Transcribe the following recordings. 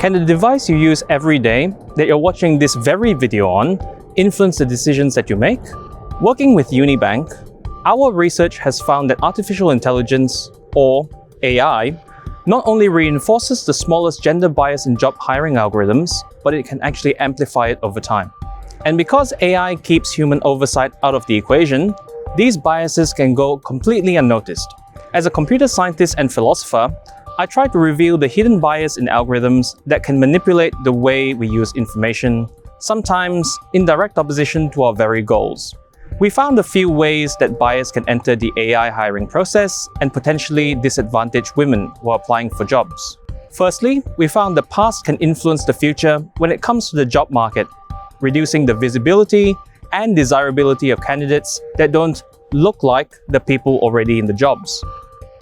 Can the device you use every day that you're watching this very video on influence the decisions that you make? Working with UniBank, our research has found that artificial intelligence, or AI, not only reinforces the smallest gender bias in job hiring algorithms, but it can actually amplify it over time. And because AI keeps human oversight out of the equation, these biases can go completely unnoticed. As a computer scientist and philosopher, I try to reveal the hidden bias in algorithms that can manipulate the way we use information, sometimes in direct opposition to our very goals. We found a few ways that bias can enter the AI hiring process and potentially disadvantage women who are applying for jobs. Firstly, we found the past can influence the future when it comes to the job market, reducing the visibility and desirability of candidates that don't look like the people already in the jobs.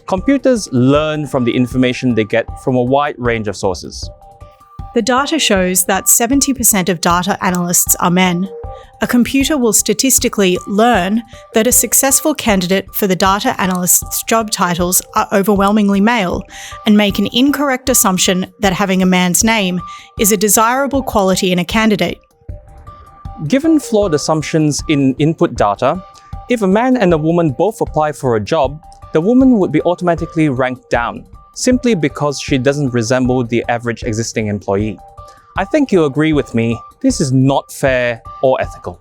Computers learn from the information they get from a wide range of sources. The data shows that 70% of data analysts are men. A computer will statistically learn that a successful candidate for the data analyst's job titles are overwhelmingly male and make an incorrect assumption that having a man's name is a desirable quality in a candidate. Given flawed assumptions in input data, if a man and a woman both apply for a job, the woman would be automatically ranked down, simply because she doesn't resemble the average existing employee. I think you'll agree with me, this is not fair or ethical.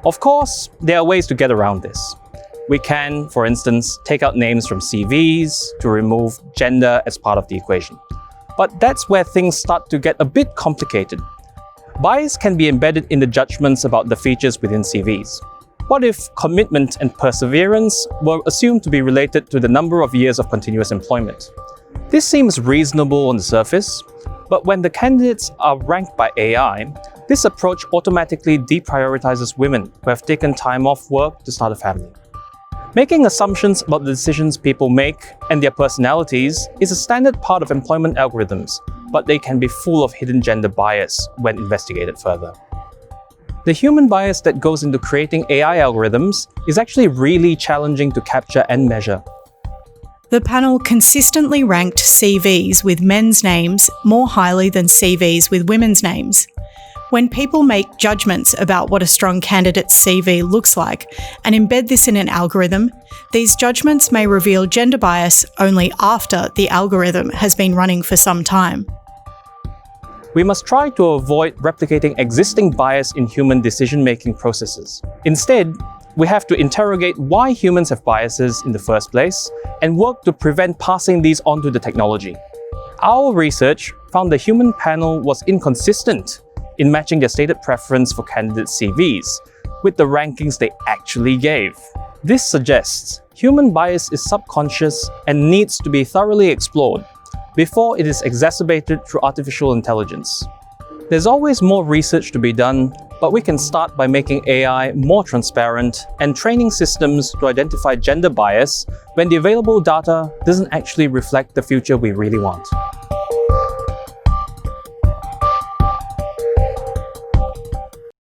Of course, there are ways to get around this. We can, for instance, take out names from CVs to remove gender as part of the equation. But that's where things start to get a bit complicated. Bias can be embedded in the judgments about the features within CVs. What if commitment and perseverance were assumed to be related to the number of years of continuous employment? This seems reasonable on the surface, but when the candidates are ranked by AI, this approach automatically deprioritizes women who have taken time off work to start a family. Making assumptions about the decisions people make and their personalities is a standard part of employment algorithms, but they can be full of hidden gender bias when investigated further. The human bias that goes into creating AI algorithms is actually really challenging to capture and measure. The panel consistently ranked CVs with men's names more highly than CVs with women's names. When people make judgments about what a strong candidate's CV looks like and embed this in an algorithm, these judgments may reveal gender bias only after the algorithm has been running for some time. We must try to avoid replicating existing bias in human decision-making processes. Instead, we have to interrogate why humans have biases in the first place and work to prevent passing these on to the technology. Our research found the human panel was inconsistent in matching their stated preference for candidate CVs with the rankings they actually gave. This suggests human bias is subconscious and needs to be thoroughly explored before it is exacerbated through artificial intelligence. There's always more research to be done, but we can start by making AI more transparent and training systems to identify gender bias when the available data doesn't actually reflect the future we really want.